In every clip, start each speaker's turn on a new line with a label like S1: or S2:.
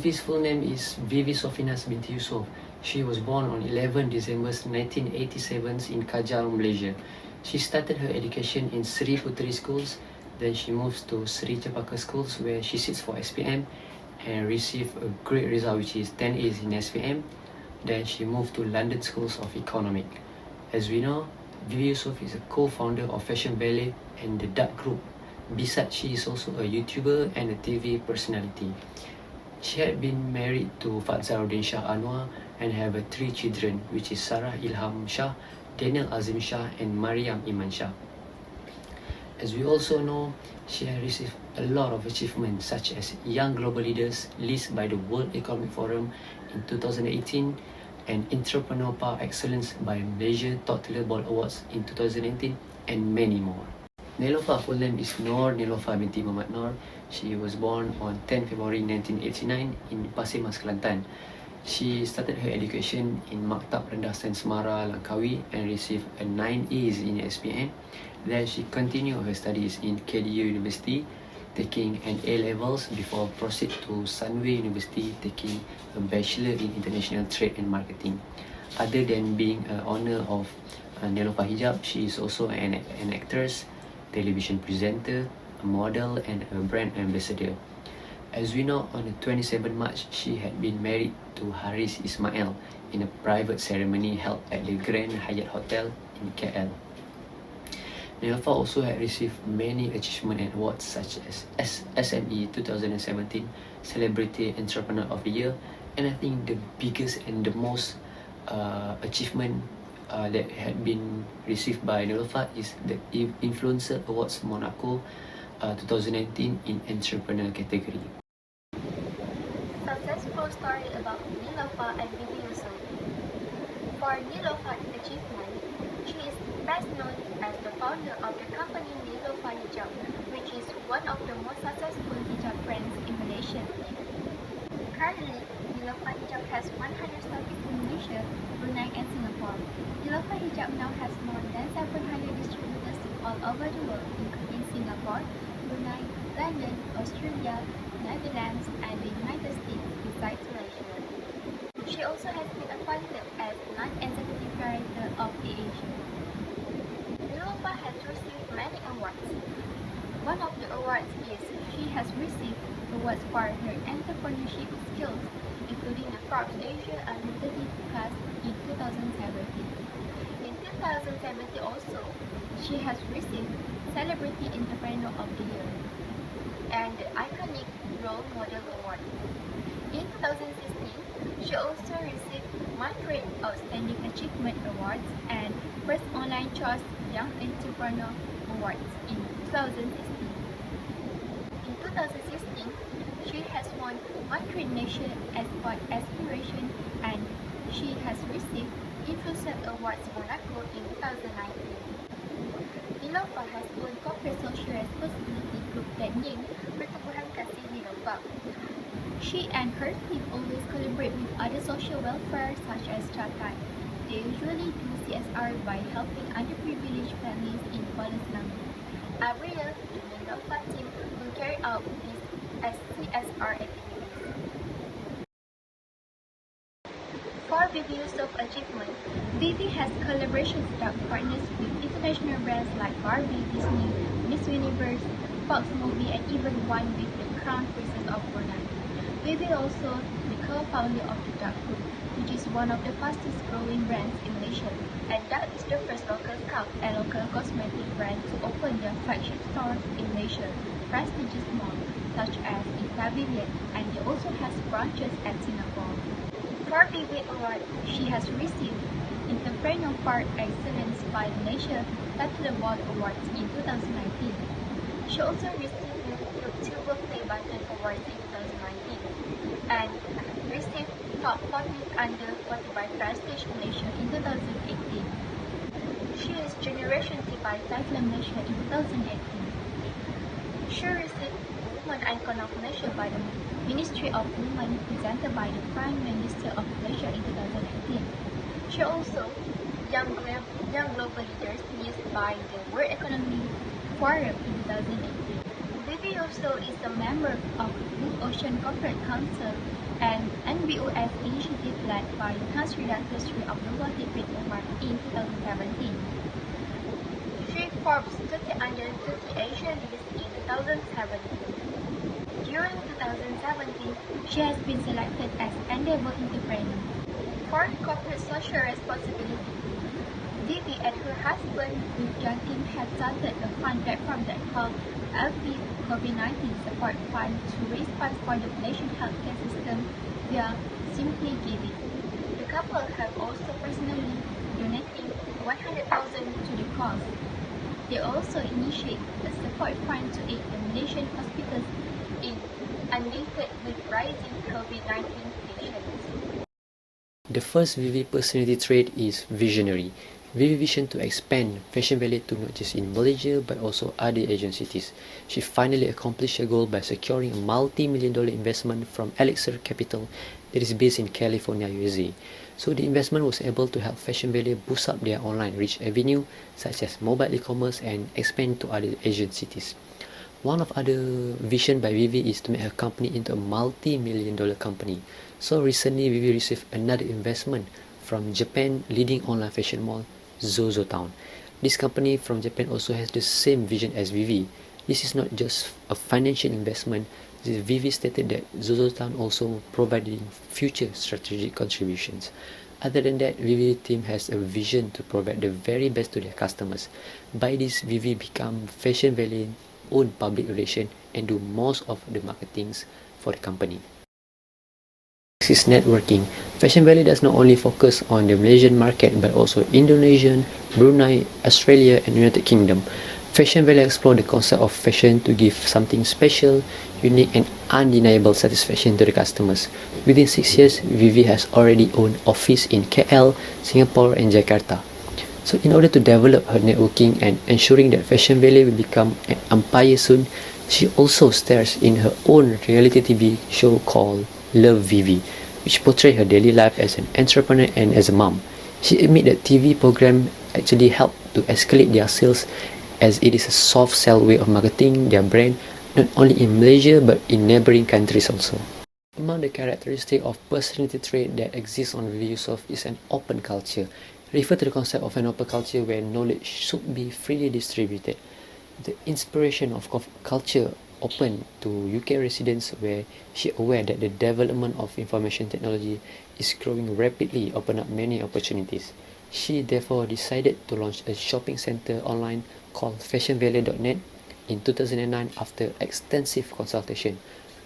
S1: Vivy's full name is Vivy binti Yusof. She was born on 11 December 1987 in Kajang, Malaysia. She started her education in Sri Puteri Schools, then she moves to Sri Cepaka Schools where she sits for SPM and received a great result which is 10 A's in SPM. Then she moved to London Schools of Economic. As we know, Vivy Yusof is a co-founder of Fashion Ballet and the Dark Group. Besides, she is also a YouTuber and a TV personality. She had been married to Faiz Shah Anwar and have 3 children, which is Sarah Ilham Shah, Daniel Azim Shah and Mariam Iman Shah. As we also know, she has received a lot of achievements such as Young Global Leaders list by the World Economic Forum in 2018 and Entrepreneur Par Excellence by Malaysia Top Tailor Board Awards in 2019 and many more. Neelofa full name is Neelofa binti Muhamad. She was born on 10 February 1989 in Pasir Mas, Kelantan. She started her education in Maktab Rendah Sains Semara, Langkawi and received a 9 A's in SPM. Then she continued her studies in KDU University, taking an A-levels before proceed to Sunway University, taking a Bachelor in International Trade and Marketing. Other than being an owner of Neelofa Hijab, she is also an actress, television presenter, a model and a brand ambassador. As we know, on the 27th March, she had been married to Haris Ismail in a private ceremony held at the Grand Hyatt Hotel in KL. Neelofa also had received many achievements and awards such as SME 2017 Celebrity Entrepreneur of the Year, and I think the biggest and the most achievement that had been received by Neelofa is the Influencer Awards Monaco 2019 in Entrepreneur category.
S2: Successful story about Neelofa and Vivy Yusof. For Neelofa's achievement, she is best known as the founder of the company Neelofa Hijab, which is one of the most successful hijab brands in Malaysia. Currently, Neelofa Hijab has 100 stores in Malaysia, Brunei and Singapore. Neelofa Hijab now has more than 700 distributors all over the world, including Singapore, Brunei, London, Australia, Netherlands and the United States, besides Malaysia. She also has been appointed as non-executive director of the Asia. Neelofa has received many awards. One of the awards is she has received awards for her entrepreneurship skills, including the Forbes Asia Under 30 class in 2017. In 2017 also, she has received Celebrity Entrepreneur of the Year and the Iconic Role Model Award. In 2016, she also received Madrid Outstanding Achievement Awards and First Online Choice Young Entrepreneur Awards in 2016. In 2016, she has won Madrid Nation Export Aspiration and she has received Influencer Awards Monaco in 2019. Neelofa has owned corporate social responsibility group that named Pertubuhan Kasih Neelofa. She and her team always collaborate with other social welfare such as Chakai. They usually do CSR by helping underprivileged families in Kuala Selangor. Every year, the Neelofa team will carry out these CSR activities. For Vivy Yusof achievement, Vivy has collaborations that partners with international brands like Barbie, Disney, Miss Universe, Fox Movie, and even one with the Crown Princess of Brunei. Vivy also the co-founder of the Dark Group, which is one of the fastest growing brands in Malaysia, and that is the first local scalp and local cosmetic brand to open their flagship stores in Malaysia, prestigious malls such as in Pavilion, and it also has branches at Singapore. For Vivy Award, she has received Entrepreneur Part Excellence by Malaysia Top Tailor Board Awards in 2019. She also received the Silver Play Button Awards in 2019 and received Top 40 Under 40 by Prestige Malaysia in 2018. She is Generation T by Title Malaysia in 2018. She received Woman Icon of Malaysia by the Ministry of Women, presented by the Prime Minister of Malaysia in 2018. She also Young Global Leaders used by the World Economic Forum in 2018. Vivy also is a member of Blue Ocean Corporate Council an NBOS initiative led by Country Director of the World with Omar in 2017. She Forbes 30 under 30 Asian list in 2017. During 2017, she has been selected as Endeavor Entrepreneur. For corporate social responsibility, Vivy and her husband, Joaquin, have started a fund platform that called LP COVID-19 Support Fund to raise funds for the Malaysian healthcare system via Simply Giving. The couple have also personally donated 100,000 to the cause. They also initiate a support fund to aid the Malaysian hospitals inundated with rising COVID-19 patients.
S1: The first Vivy personality trait is visionary. Vivy vision to expand Fashion Valley to not just in Malaysia but also other Asian cities. She finally accomplished her goal by securing a multi-million-dollar investment from Elixir Capital that is based in California, USA. So the investment was able to help Fashion Valley boost up their online reach avenue such as mobile e-commerce and expand to other Asian cities. One of other vision by Vivy is to make her company into a multi-million-dollar company. So recently Vivy received another investment from Japan leading online fashion mall ZOZOTOWN. This company from Japan also has the same vision as Vivy. This is not just a financial investment. Vivy stated that ZOZOTOWN also providing future strategic contributions. Other than that, Vivy team has a vision to provide the very best to their customers. By this, Vivy become Fashion Valley own public relation and do most of the marketings for the company. Next is networking. Fashion Valley does not only focus on the Malaysian market but also Indonesian, Brunei, Australia and United Kingdom. Fashion Valley explore the concept of fashion to give something special, unique and undeniable satisfaction to the customers. Within 6 years, Vivy has already owned office in KL, Singapore and Jakarta. So in order to develop her networking and ensuring that Fashion Valley will become an empire soon, she also stars in her own reality TV show called Love Vivy, which portrays her daily life as an entrepreneur and as a mom. She admit that TV program actually helped to escalate their sales as it is a soft sell way of marketing their brand not only in Malaysia but in neighboring countries also. Among the characteristics of personality trait that exists on Vivy Yusof is an open culture. Refer to the concept of an open culture where knowledge should be freely distributed. The inspiration of culture open to UK residents where she aware that the development of information technology is growing rapidly open up many opportunities. She therefore decided to launch a shopping center online called fashionvalley.net in 2009 after extensive consultation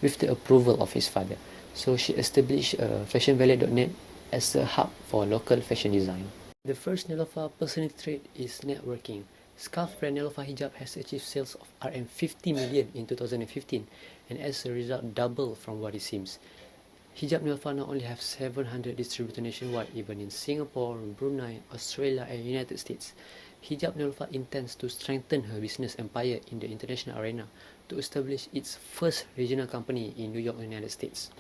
S1: with the approval of his father. So she established fashionvalley.net as a hub for local fashion design. The first Neelofa personality trait is networking. Scarf brand Neelofa Hijab has achieved sales of RM50 million in 2015 and as a result double from what it seems. Hijab Neelofa now only have 700 distributors nationwide, even in Singapore, Brunei, Australia and United States. Hijab Neelofa intends to strengthen her business empire in the international arena to establish its first regional company in New York, United States.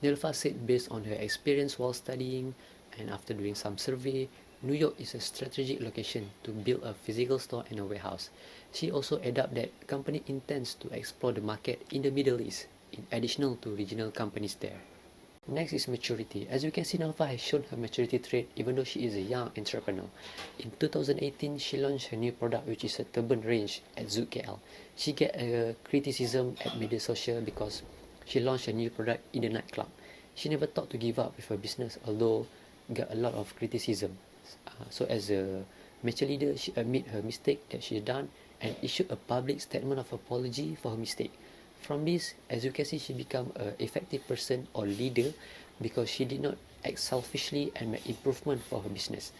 S1: Neelofa said based on her experience while studying and after doing some survey, New York is a strategic location to build a physical store and a warehouse. She also added that company intends to explore the market in the Middle East, in addition to regional companies there. Next is maturity. As you can see, Neelofa has shown her maturity trait even though she is a young entrepreneur. In 2018, she launched her new product which is a turban range at Zouk KL. She get a criticism at media social because she launched a new product in the nightclub. She never thought to give up with her business although got a lot of criticism. So as a mature leader, she admit her mistake that she had done and issued a public statement of apology for her mistake. From this, as you can see, she become an effective person or leader because she did not act selfishly and make improvement for her business.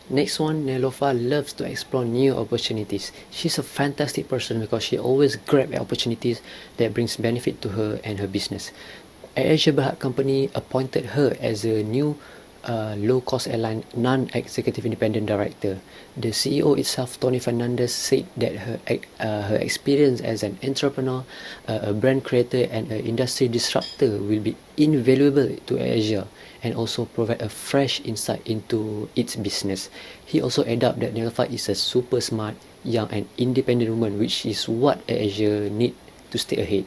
S1: Next one, Neelofa loves to explore new opportunities. She's a fantastic person because she always grabs opportunities that brings benefit to her and her business. AirAsia Berhad Company appointed her as a new low-cost airline non-executive independent director. The CEO itself, Tony Fernandez, said that her experience as an entrepreneur, a brand creator and an industry disruptor will be invaluable to Asia and also provide a fresh insight into its business. He also added that Neelofa is a super smart, young and independent woman, which is what Asia need to stay ahead.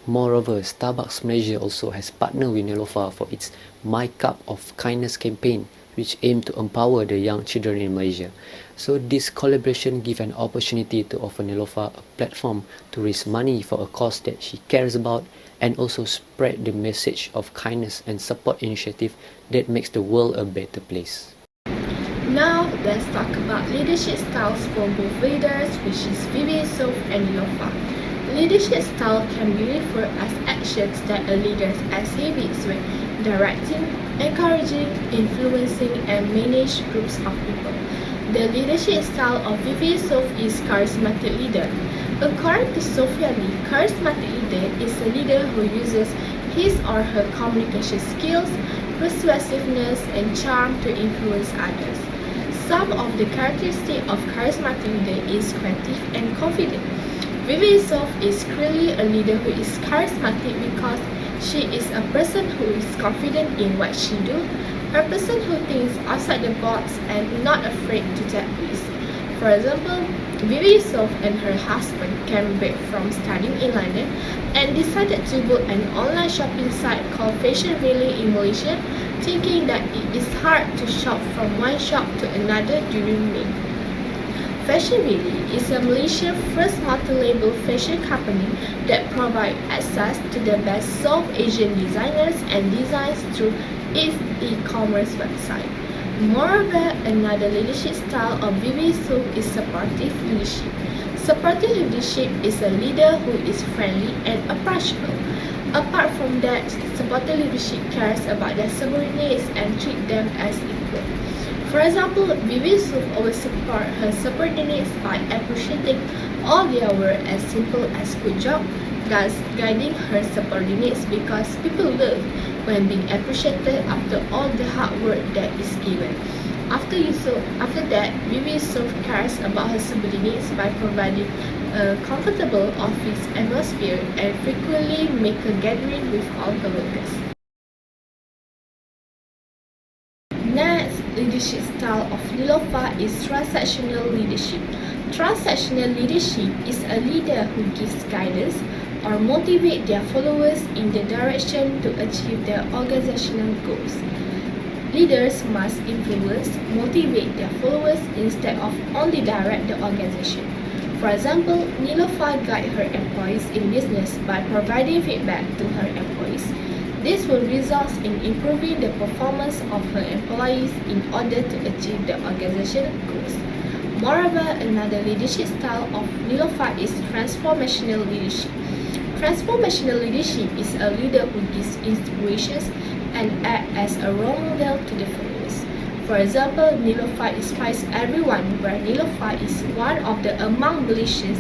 S1: Moreover, Starbucks Malaysia also has partnered with Neelofa for its My Cup of Kindness campaign, which aimed to empower the young children in Malaysia. So this collaboration gives an opportunity to offer Neelofa a platform to raise money for a cause that she cares about, and also spread the message of kindness and support initiative that makes the world a better place.
S3: Now, let's talk about leadership styles for both leaders, which is Vivy, Yusof, and Neelofa. Leadership style can be referred as actions that a leader exhibits when directing, encouraging, influencing, and manage groups of people. The leadership style of Vivy Yusof is charismatic leader. According to Sophia Lee, charismatic leader is a leader who uses his or her communication skills, persuasiveness, and charm to influence others. Some of the characteristics of charismatic leader is creative and confident. Vivy Yusof is clearly a leader who is charismatic because she is a person who is confident in what she do, a person who thinks outside the box and not afraid to take risks. For example, Vivy Yusof and her husband came back from studying in London and decided to build an online shopping site called Fashion Valley in Malaysia, thinking that it is hard to shop from one shop to another during May. Fashion Valley is a Malaysian first multi-label fashion company that provides access to the best South Asian designers and designs through its e-commerce website. Moreover, another leadership style of Vivy Yusof is supportive leadership. Supportive leadership is a leader who is friendly and approachable. Apart from that, supportive leadership cares about their subordinates and treat them as equal. For example, Vivy Yusof always supports her subordinates by appreciating all their work as simple as good job, thus guiding her subordinates because people love when being appreciated after all the hard work that is given. After that, Vivy Yusof cares about her subordinates by providing a comfortable office atmosphere and frequently make a gathering with all her workers. Next, leadership style of Neelofa is transactional leadership. Transactional leadership is a leader who gives guidance or motivate their followers in the direction to achieve their organizational goals. Leaders must influence, motivate their followers instead of only direct the organization. For example, Neelofa guides her employees in business by providing feedback to her employees. This will result in improving the performance of her employees in order to achieve the organizational goals. Moreover, another leadership style of Neelofa is transformational leadership. Transformational leadership is a leader who gives inspirations and acts as a role model to the followers. For example, Neelofa inspires everyone, where Neelofa is one of the among Malaysians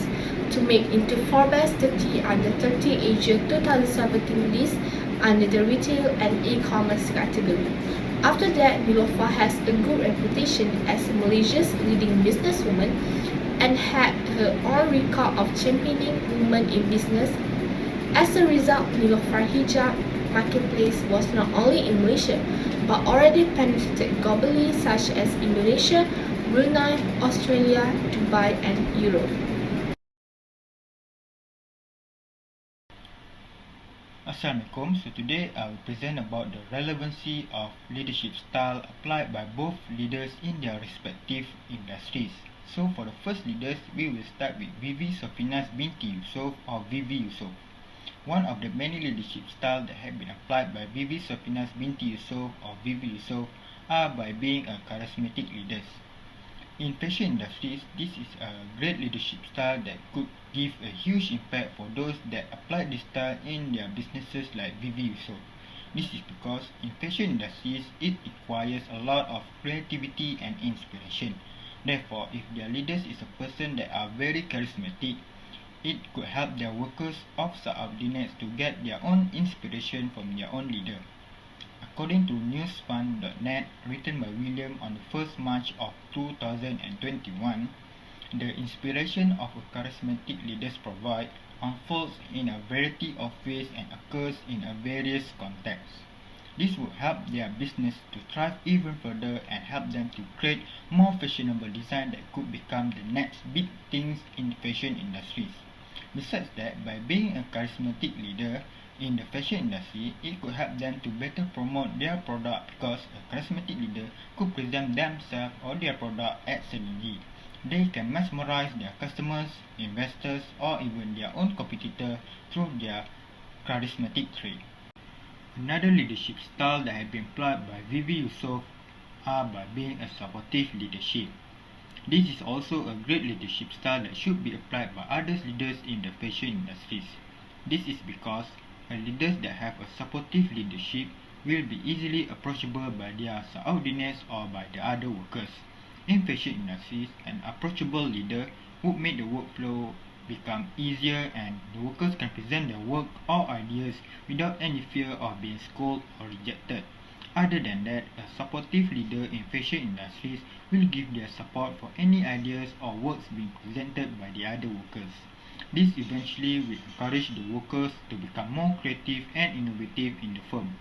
S3: to make into Forbes 30 under 30 Asia 2017 list under the retail and e-commerce category. After that, Neelofa has a good reputation as Malaysia's leading businesswoman and had her own record of championing women in business. As a result, Neelofa hijab marketplace was not only in Malaysia but already penetrated globally, such as Indonesia, Brunei, Australia, Dubai, and Europe.
S4: Assalamualaikum. So today I will present about the relevancy of leadership style applied by both leaders in their respective industries. So for the first leaders, we will start with Vivy binti Yusof or Vivy Yusof. One of the many leadership styles that have been applied by Vivy binti Yusof or Vivy Yusof are by being a charismatic leaders. In fashion industries, this is a great leadership style that could give a huge impact for those that apply this style in their businesses like Vivy Yusof. This is because in fashion industries, it requires a lot of creativity and inspiration. Therefore, if their leaders is a person that are very charismatic, it could help their workers or subordinates to get their own inspiration from their own leader. According to newsfund.net, written by William on the 1st March of 2021, the inspiration of a charismatic leaders provide unfolds in a variety of ways and occurs in a various contexts. This would help their business to thrive even further and help them to create more fashionable design that could become the next big things in fashion industries. Besides that, by being a charismatic leader in the fashion industry, it could help them to better promote their product because a charismatic leader could present themselves or their product excellently. They can mesmerize their customers, investors, or even their own competitor through their charismatic trait. Another leadership style that has been employed by Vivy Yusof are by being a supportive leadership. This is also a great leadership style that should be applied by other leaders in the fashion industries. This is because leaders that have a supportive leadership will be easily approachable by their subordinates or by the other workers. In fashion industries, an approachable leader would make the workflow become easier and the workers can present their work or ideas without any fear of being scolded or rejected. Other than that, a supportive leader in fashion industries will give their support for any ideas or works being presented by the other workers. This eventually will encourage the workers to become more creative and innovative in the firm.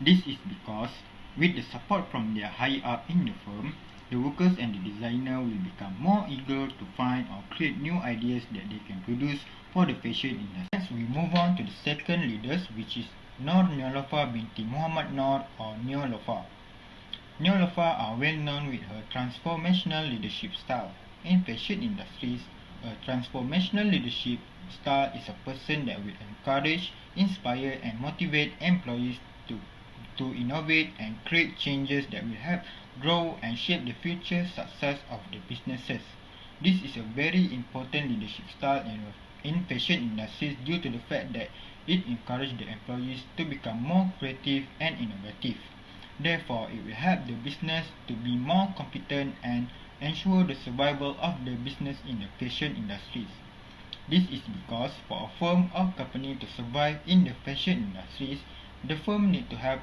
S4: This is because with the support from their higher up in the firm, the workers and the designer will become more eager to find or create new ideas that they can produce for the fashion industry. Next, we move on to the second leaders, which is Neelofa binti Muhamad or Neelofa. Neelofa are well known with her transformational leadership style. In fashion industries, a transformational leadership style is a person that will encourage, inspire and motivate employees to innovate and create changes that will help grow and shape the future success of the businesses. This is a very important leadership style in fashion industries due to the fact that it encourages the employees to become more creative and innovative. Therefore, it will help the business to be more competent and ensure the survival of the business in the fashion industries. This is because for a firm or company to survive in the fashion industries, the firm need to have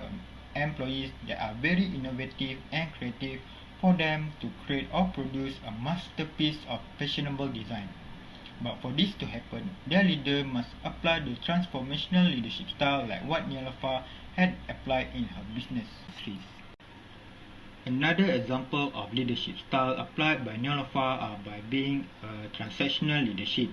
S4: employees that are very innovative and creative for them to create or produce a masterpiece of fashionable design. But for this to happen, their leader must apply the transformational leadership style like what Neelofa had applied in her business. Another example of leadership style applied by Neelofa are by being a transactional leadership.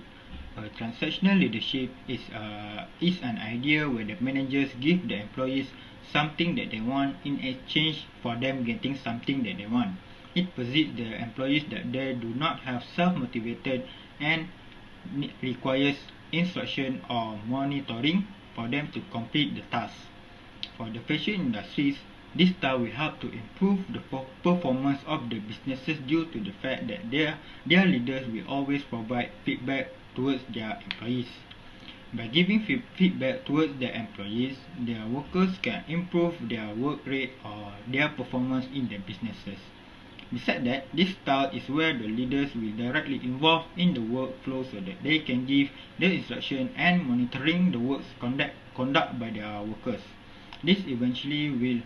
S4: A transactional leadership is an idea where the managers give the employees something that they want in exchange for them getting something that they want. It perceives the employees that they do not have self-motivated and requires instruction or monitoring for them to complete the task. For the fashion industries, this style will help to improve the performance of the businesses due to the fact that their leaders will always provide feedback towards their employees. By giving feedback towards their employees, their workers can improve their work rate or their performance in their businesses. Besides that, this style is where the leaders will directly involve in the workflow so that they can give the instruction and monitoring the works conduct by their workers. This eventually will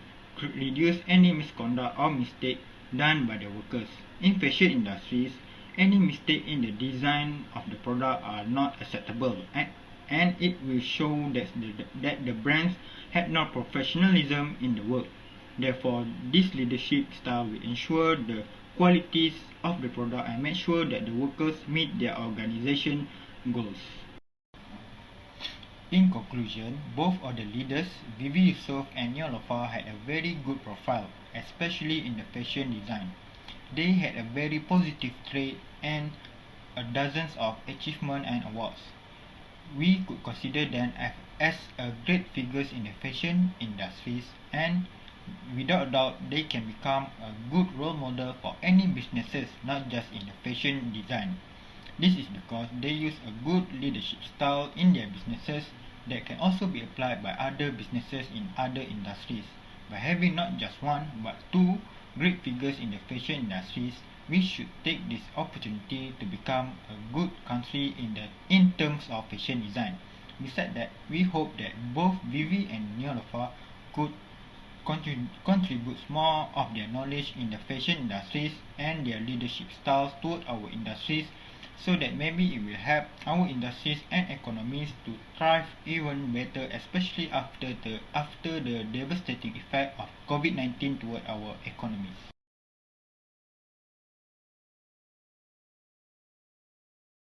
S4: reduce any misconduct or mistake done by the workers. In fashion industries, any mistake in the design of the product are not acceptable and it will show that the brands had no professionalism in the work. Therefore, this leadership style will ensure the qualities of the product and make sure that the workers meet their organization goals. In conclusion, both of the leaders, Vivy Yusof and Neelofa, had a very good profile, especially in the fashion design. They had a very positive trait and dozens of achievements and awards. We could consider them as great figures in the fashion industries, and without doubt they can become a good role model for any businesses, not just in the fashion design. This is because they use a good leadership style in their businesses that can also be applied by other businesses in other industries. By having not just one but two great figures in the fashion industries, we should take this opportunity to become a good country in terms of fashion design. Besides that, we hope that both Vivy and Neelofa could contribute more of their knowledge in the fashion industries and their leadership styles toward our industries, so that maybe it will help our industries and economies to thrive even better, especially after the devastating effect of COVID-19 toward our economies.